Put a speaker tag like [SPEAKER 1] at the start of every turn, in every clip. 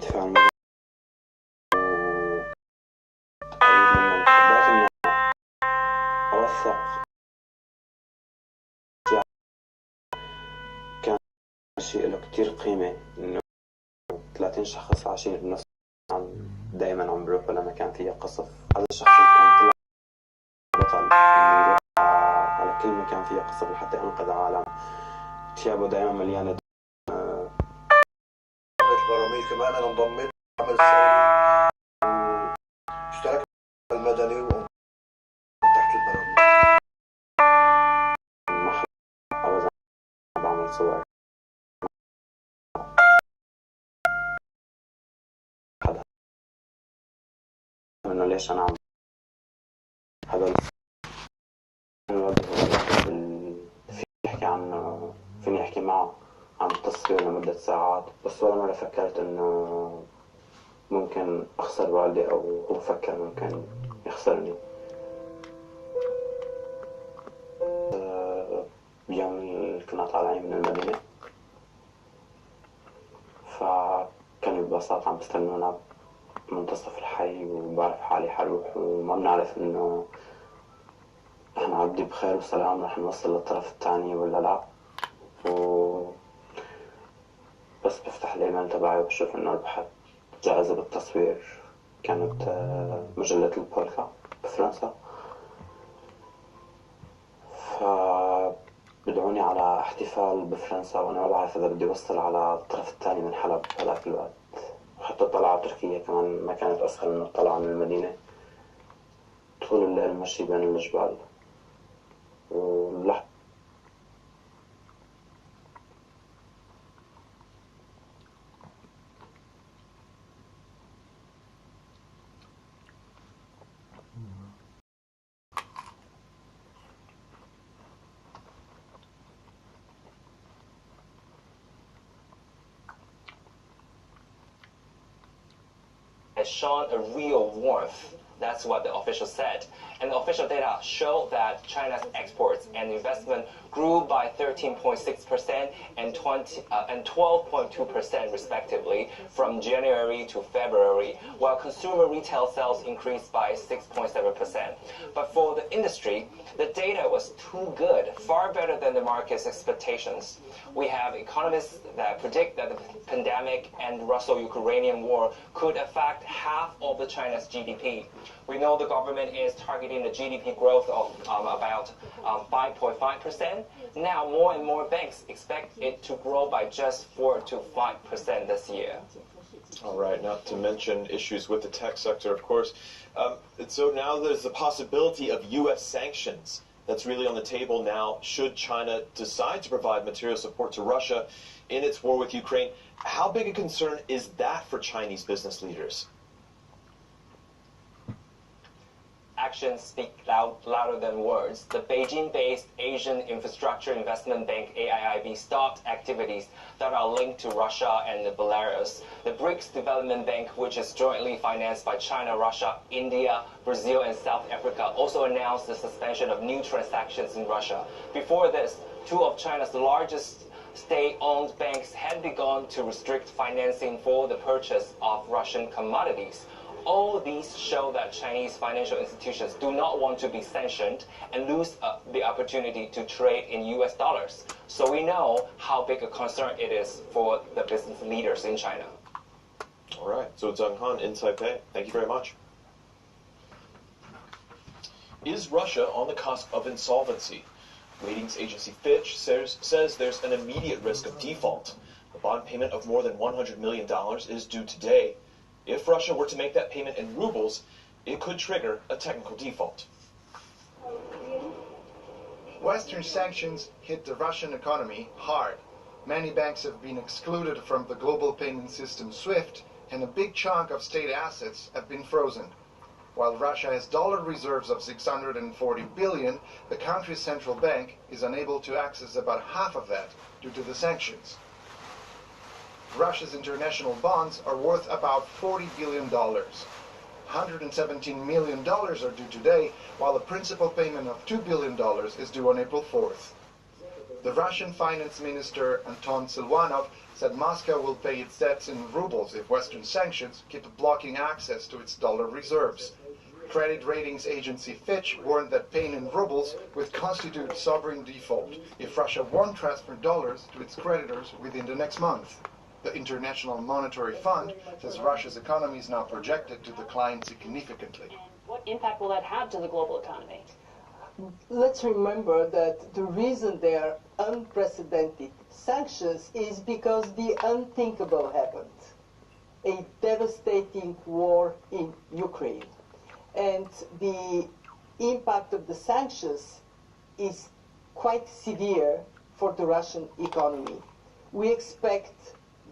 [SPEAKER 1] ارتفاع المبالغ لازم أوثق كان شيء له كتير قيمة إنه 30 شخص عايشين بنفس دائما عم بروحوا لمكان فيها قصف. هذا الشخص اللي كان طلع بطل إنه يروح على كل مكان فيها قصف لحتى ينقذ العالم. ثيابه دائما مليانة
[SPEAKER 2] براميل. كمان أنا انضميت لعمل سوري، اشتركت في المدني وتحت البراميل.
[SPEAKER 1] ما أبدا بعمل صور حدا إنه ليش أنا عم هذا في يحكي عنه، فيني أحكي معه عن التصوير لمدة ساعات، بس ولا مرة فكرت إنه ممكن أخسر والدي أو هو فكر ممكن يخسرني. بيوم اللي كنا طالعين من المدينة فكانوا ببساطة عم بستنونا منتصف الحي، وبعرف حالي حروح وما بنعرف إنه إحنا عبدي بخير وسلام رح نوصل للطرف الثاني ولا لا. بس بفتح الإيميل تبعي وبشوف إنه ربحت جائزة بالتصوير، كانت مجلة البولكا بفرنسا. فبدعوني على احتفال بفرنسا وأنا ما بعرف إذا بدي أوصل على الطرف الثاني من حلب هذاك الوقت. وحتى الطلعة تركيا كمان ما كانت أسهل من الطلعة من المدينة، طول الليل مشي بين الجبال واللحظة
[SPEAKER 3] has shown a real warmth. That's what the official said. And the official data show that China's exports and investment grew by 13.6% and 12.2% respectively from January to February, while consumer retail sales increased by 6.7%. But for the industry, the data was too good, far better than the market's expectations. We have economists that predict that the pandemic and Russo-Ukrainian war could affect half of the China's GDP. We know the government is targeting the GDP growth of about 5.5%. Now more and more banks expect it to grow by just 4 to 5% this year.
[SPEAKER 4] All right, not to mention issues with the tech sector, of course. So now there's the possibility of U.S. sanctions that's really on the table now should China decide to provide material support to Russia in its war with Ukraine. How big a concern is that for Chinese business leaders?
[SPEAKER 3] Actions speak louder than words. The Beijing-based Asian Infrastructure Investment Bank AIIB stopped activities that are linked to Russia and Belarus. The BRICS Development Bank, which is jointly financed by China, Russia, India, Brazil, and South Africa, also announced the suspension of new transactions in Russia. Before this, two of China's largest state-owned banks had begun to restrict financing for the purchase of Russian commodities. All these show that Chinese financial institutions do not want to be sanctioned and lose the opportunity to trade in US dollars. So we know how big a concern it is for the business leaders in China.
[SPEAKER 4] All right, so Zheng Han in Taipei, thank you very much. Is Russia on the cusp of insolvency? Ratings agency Fitch says there's an immediate risk of default. A bond payment of more than $100 million is due today. If Russia were to make that payment in rubles, it could trigger a technical default.
[SPEAKER 5] Western sanctions hit the Russian economy hard. Many banks have been excluded from the global payment system SWIFT, and a big chunk of state assets have been frozen. While Russia has dollar reserves of $640 billion, the country's central bank is unable to access about half of that due to the sanctions. Russia's international bonds are worth about $40 billion. $117 million are due today, while a principal payment of $2 billion is due on April 4th. The Russian finance minister Anton Silvanov said Moscow will pay its debts in rubles if Western sanctions keep blocking access to its dollar reserves. Credit ratings agency Fitch warned that paying in rubles would constitute sovereign default if Russia won't transfer dollars to its creditors within the next month. The International Monetary Fund says Russia's economy is now projected to decline significantly.
[SPEAKER 6] What impact will that have to the global economy?
[SPEAKER 7] Let's remember that the reason they are unprecedented sanctions is because the unthinkable happened. A devastating war in Ukraine. And the impact of the sanctions is quite severe for the Russian economy. We expect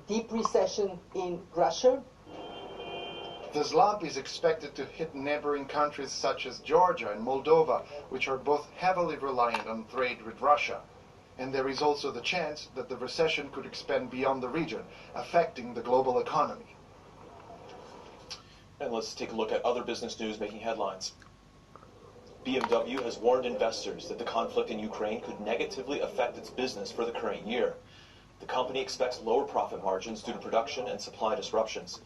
[SPEAKER 7] deep recession in Russia.
[SPEAKER 5] The slump is expected to hit neighboring countries such as Georgia and Moldova, which are both heavily reliant on trade with Russia. And there is also the chance that the recession could expand beyond the region, affecting the global economy.
[SPEAKER 4] And let's take a look at other business news making headlines. BMW has warned investors that the conflict in Ukraine could negatively affect its business for the current year. The company expects lower profit margins due to production and supply disruptions.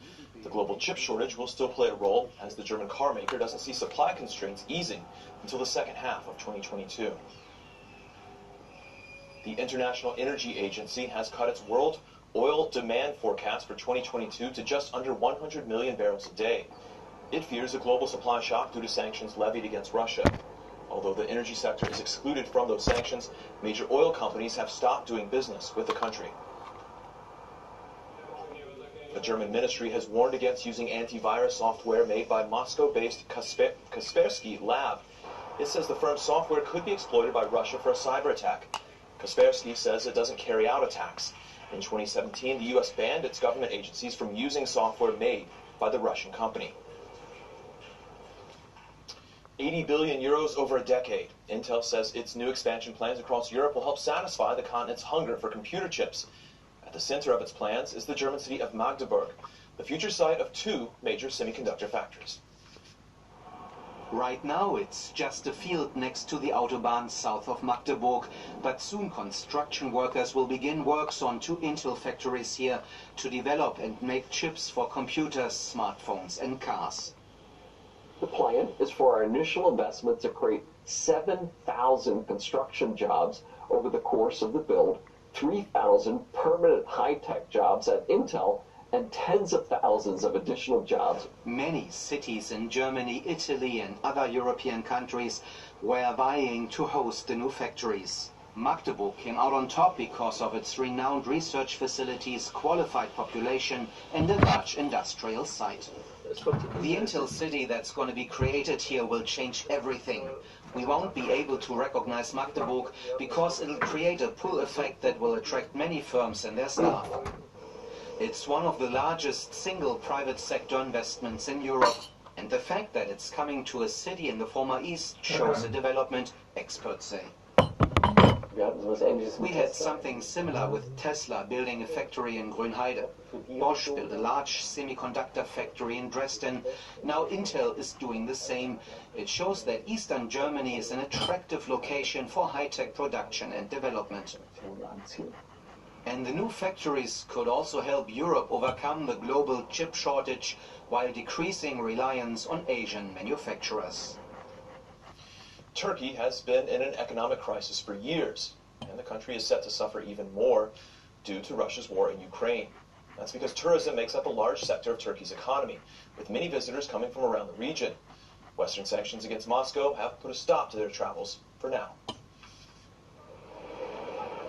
[SPEAKER 4] The global chip shortage will still play a role, as the German car maker doesn't see supply constraints easing until the second half of 2022. The International Energy Agency has cut its world oil demand forecast for 2022 to just under 100 million barrels a day. It fears a global supply shock due to sanctions levied against Russia. Although the energy sector is excluded from those sanctions, major oil companies have stopped doing business with the country. The German ministry has warned against using antivirus software made by Moscow-based Kaspersky Lab. It says the firm's software could be exploited by Russia for a cyber attack. Kaspersky says it doesn't carry out attacks. In 2017, the U.S. banned its government agencies from using software made by the Russian company. 80 billion euros over a decade. Intel says its new expansion plans across Europe will help satisfy the continent's hunger for computer chips. At the center of its plans is the German city of Magdeburg, the future site of two major semiconductor factories.
[SPEAKER 8] Right now it's just a field next to the Autobahn south of Magdeburg, but soon construction workers will begin works on two Intel factories here to develop and make chips for computers, smartphones and cars.
[SPEAKER 9] The plan is for our initial investment to create 7,000 construction jobs over the course of the build, 3,000 permanent high-tech jobs at Intel, and tens of thousands of additional jobs.
[SPEAKER 8] Many cities in Germany, Italy and other European countries were vying to host the new factories. Magdeburg came out on top because of its renowned research facilities, qualified population and a large industrial site. The Intel city that's going to be created here will change everything. We won't be able to recognize Magdeburg because it'll create a pull effect that will attract many firms and their staff. It's one of the largest single private sector investments in Europe, and the fact that it's coming to a city in the former East shows a development, experts say. We had something similar with Tesla building a factory in Grünheide. Bosch built a large semiconductor factory in Dresden. Now Intel is doing the same. It shows that Eastern Germany is an attractive location for high-tech production and development. And the new factories could also help Europe overcome the global chip shortage while decreasing reliance on Asian manufacturers.
[SPEAKER 4] Turkey has been in an economic crisis for years, and the country is set to suffer even more due to Russia's war in Ukraine. That's because tourism makes up a large sector of Turkey's economy, with many visitors coming from around the region. Western sanctions against Moscow have put a stop to their travels for now.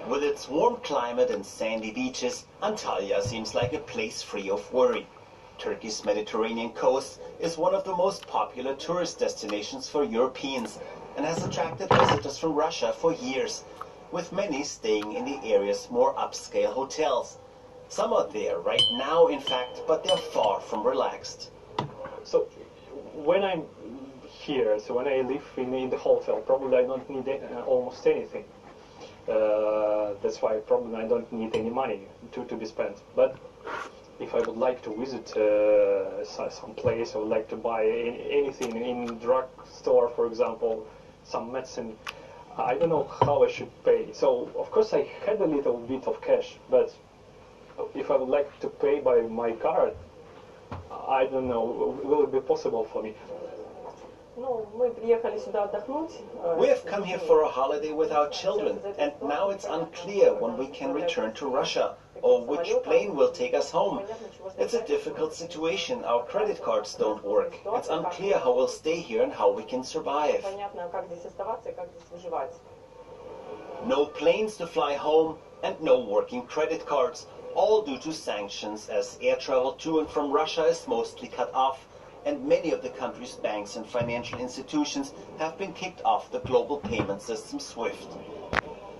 [SPEAKER 10] With its warm climate and sandy beaches, Antalya seems like a place free of worry. Turkey's Mediterranean coast is one of the most popular tourist destinations for Europeans and has attracted visitors from Russia for years, with many staying in the area's more upscale hotels. Some are there right now, in fact, but they're far from relaxed.
[SPEAKER 11] So when I'm here, so when I live in the hotel, probably I don't need almost anything. That's why probably I don't need any money to be spent. But if I would like to visit some place, I would like to buy anything in drug store, for example, some medicine, I don't know how I should pay. So, of course, I had a little bit of cash, but if I would like to pay by my card, I don't know, will it be possible for me?
[SPEAKER 10] We have come here for a holiday with our children, and now it's unclear when we can return to Russia or which plane will take us home. It's a difficult situation. Our credit cards don't work. It's unclear how we'll stay here and how we can survive. No planes to fly home and no working credit cards, all due to sanctions, as air travel to and from Russia is mostly cut off, and many of the country's banks and financial institutions have been kicked off the global payment system SWIFT.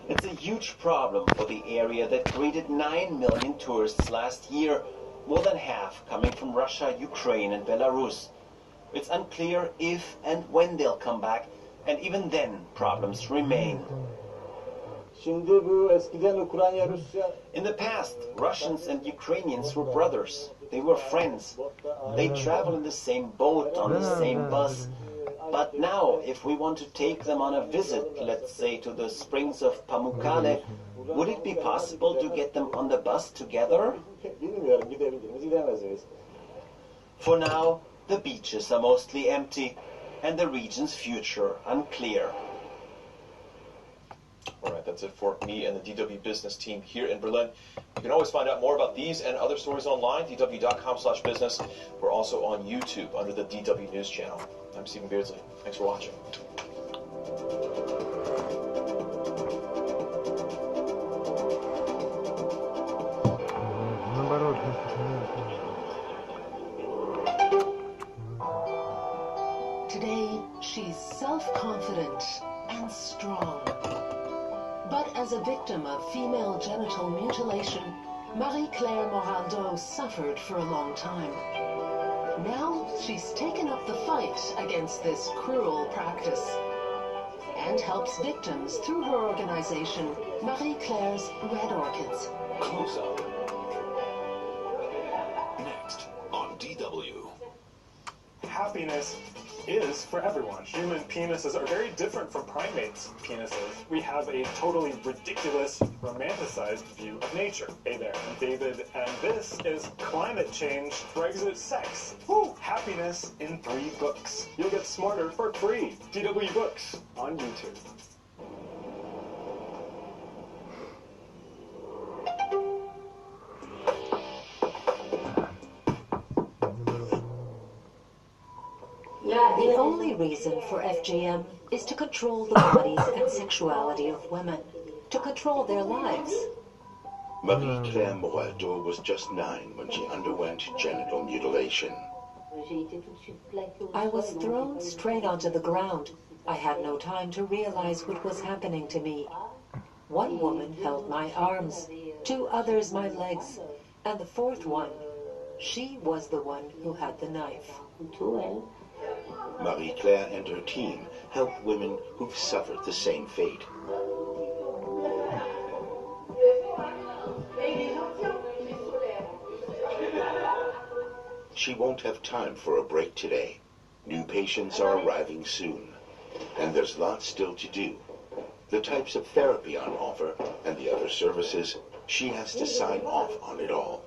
[SPEAKER 10] It's a huge problem for the area that greeted 9 million tourists last year, more than half coming from Russia, Ukraine and Belarus. It's unclear if and when they'll come back, and even then problems remain. In the past, Russians and Ukrainians were brothers. They were friends. They traveled in the same boat, on the same bus. But now, if we want to take them on a visit, let's say to the springs of Pamukkale, would it be possible to get them on the bus together? For now, the beaches are mostly empty, and the region's future unclear.
[SPEAKER 4] All right, that's it for me and the DW Business team here in Berlin. You can always find out more about these and other stories online, dw.com/business. We're also on YouTube under the DW News channel. I'm Stephen Beardsley. Thanks for watching.
[SPEAKER 12] Today, she's self-confident and strong. But as a victim of female genital mutilation, Marie-Claire Moraldeau suffered for a long time. Now she's taken up the fight against this cruel practice and helps victims through her organization, Marie-Claire's Red Orchids.
[SPEAKER 13] Close up. Next on DW.
[SPEAKER 11] Happiness is for everyone. Human penises are very different from primates' penises. We have a totally ridiculous, romanticized view of nature. Hey there, I'm David, and this is Climate Change, Brexit, Sex. Woo! Happiness in 3 books. You'll get smarter for free. DW Books on YouTube.
[SPEAKER 12] The only reason for FGM is to control the bodies and sexuality of women, to control their lives.
[SPEAKER 14] Marie-Claire Moraldeau was just 9 when she underwent genital mutilation.
[SPEAKER 12] I was thrown straight onto the ground. I had no time to realize what was happening to me. One woman held my arms, 2 others my legs, and the 4th one, she was the one who had the knife.
[SPEAKER 14] Marie-Claire and her team help women who've suffered the same fate. She won't have time for a break today. New patients are arriving soon, and there's lots still to do. The types of therapy on offer and the other services, she has to sign off on it all.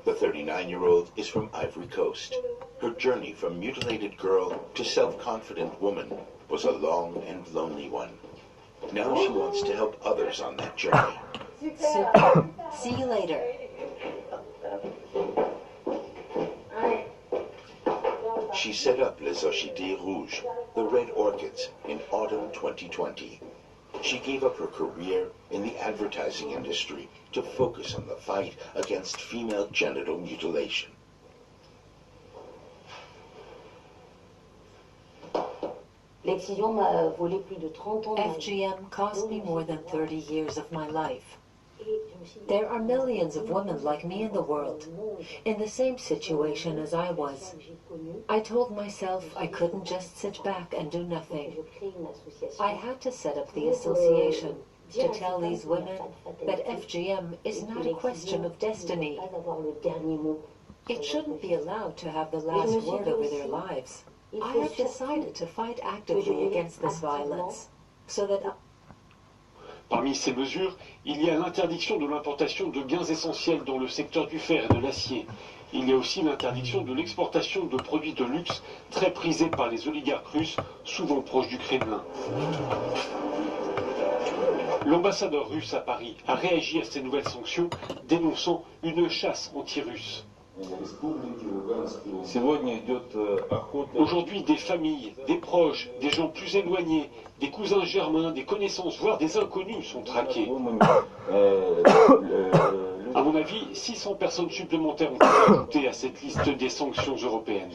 [SPEAKER 14] The 39-year-old is from Ivory Coast. Her journey from mutilated girl to self-confident woman was a long and lonely one. Now she wants to help others on that journey.
[SPEAKER 12] Super. See you later.
[SPEAKER 14] She set up Les Orchidées Rouges, the Red Orchids, in autumn 2020. She gave up her career in the advertising industry to focus on the fight against female genital mutilation.
[SPEAKER 12] FGM cost me more than 30 years of my life. There are millions of women like me in the world, in the same situation as I was. I told myself I couldn't just sit back and do nothing. I had to set up the association to tell these women that FGM is not a question of destiny. It shouldn't be allowed to have the last word over their lives.
[SPEAKER 15] I have decided to fight actively against this violence, so that
[SPEAKER 16] Parmi ces mesures, il y a l'interdiction de l'importation de biens essentiels dans le secteur du fer et de l'acier. Il y a aussi l'interdiction de l'exportation de produits de luxe très prisés par les oligarques russes, souvent proches du Kremlin. L'ambassadeur russe à Paris a réagi à ces nouvelles sanctions, dénonçant une chasse anti-russe. Aujourd'hui, des familles, des proches, des gens plus éloignés, des cousins germains, des connaissances, voire des inconnus sont traqués. À mon avis, 600 personnes supplémentaires ont été ajoutées à cette liste des sanctions européennes.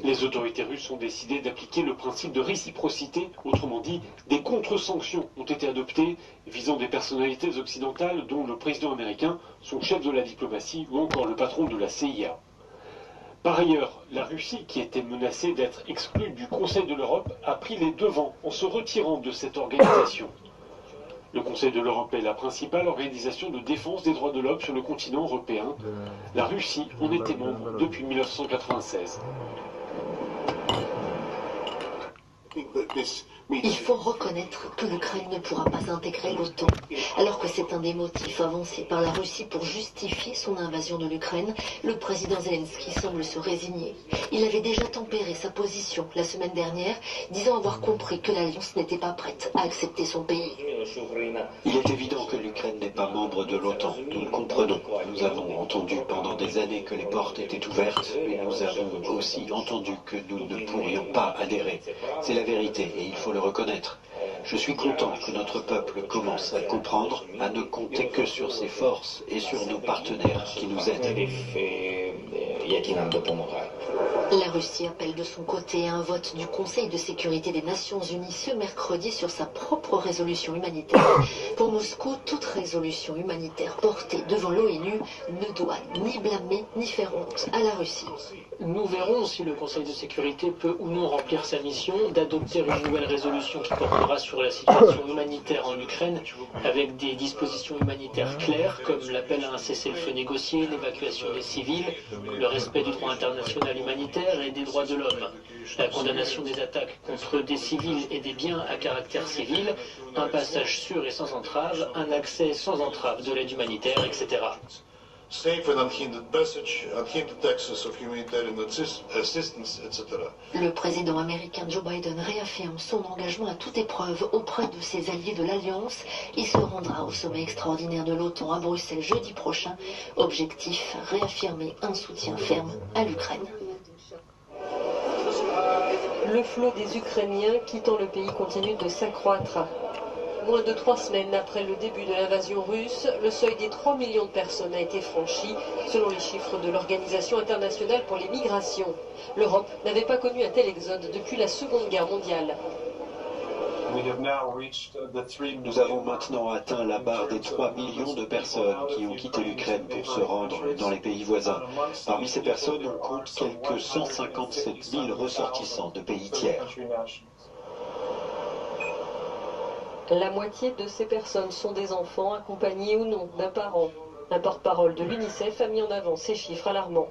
[SPEAKER 16] Les autorités russes ont décidé d'appliquer le principe de réciprocité, autrement dit, des contre-sanctions ont été adoptées visant des personnalités occidentales dont le président américain, son chef de la diplomatie ou encore le patron de la CIA. Par ailleurs, la Russie, qui était menacée d'être exclue du Conseil de l'Europe, a pris les devants en se retirant de cette organisation. Le Conseil de l'Europe est la principale organisation de défense des droits de l'homme sur le continent européen. La Russie en était membre depuis 1996.
[SPEAKER 17] Il faut reconnaître que l'Ukraine ne pourra pas intégrer l'OTAN, alors que c'est un des motifs avancés par la Russie pour justifier son invasion de l'Ukraine. Le président Zelensky semble se résigner. Il avait déjà tempéré sa position la semaine dernière, disant avoir compris que l'Alliance n'était pas prête à accepter son pays.
[SPEAKER 18] Il est évident que l'Ukraine n'est pas membre de l'OTAN, nous le comprenons. Nous avons entendu pendant des années que les portes étaient ouvertes, mais nous avons aussi entendu que nous ne pourrions pas adhérer. C'est la vérité et il faut le reconnaître. Je suis content que notre peuple commence à comprendre, à ne compter que sur ses forces et sur nos partenaires qui nous aident.
[SPEAKER 17] La Russie appelle de son côté à un vote du Conseil de sécurité des Nations Unies ce mercredi sur sa propre résolution humanitaire. Pour Moscou, toute résolution humanitaire portée devant l'ONU ne doit ni blâmer ni faire honte à la Russie.
[SPEAKER 19] Nous verrons si le Conseil de sécurité peut ou non remplir sa mission d'adopter une nouvelle résolution qui portera sur la situation humanitaire en Ukraine avec des dispositions humanitaires claires comme l'appel à un cessez-le-feu négocié, l'évacuation des civils, le respect du droit international humanitaire et des droits de l'homme, la condamnation des attaques contre des civils et des biens à caractère civil, un passage sûr et sans entrave, un accès sans entrave de l'aide humanitaire, etc.
[SPEAKER 2] Safe and unhindered passage, unhindered access of humanitarian assistance, etc.
[SPEAKER 17] Le président américain Joe Biden réaffirme son engagement à toute épreuve auprès de ses alliés de l'Alliance. Il se rendra au sommet extraordinaire de l'OTAN à Bruxelles jeudi prochain. Objectif, réaffirmer un soutien ferme à l'Ukraine.
[SPEAKER 20] Le flot des Ukrainiens quittant le pays continue de s'accroître. Moins de 3 semaines après le début de l'invasion russe, le seuil des 3 millions de personnes a été franchi, selon les chiffres de l'Organisation internationale pour les migrations. L'Europe n'avait pas connu un tel exode depuis la Seconde Guerre mondiale.
[SPEAKER 18] Nous avons maintenant atteint la barre des 3 millions de personnes qui ont quitté l'Ukraine pour se rendre dans les pays voisins. Parmi ces personnes, on compte quelques 157 000 ressortissants de pays tiers.
[SPEAKER 20] La moitié de ces personnes sont des enfants accompagnés ou non d'un parent. Un porte-parole de l'UNICEF a mis en avant ces chiffres alarmants.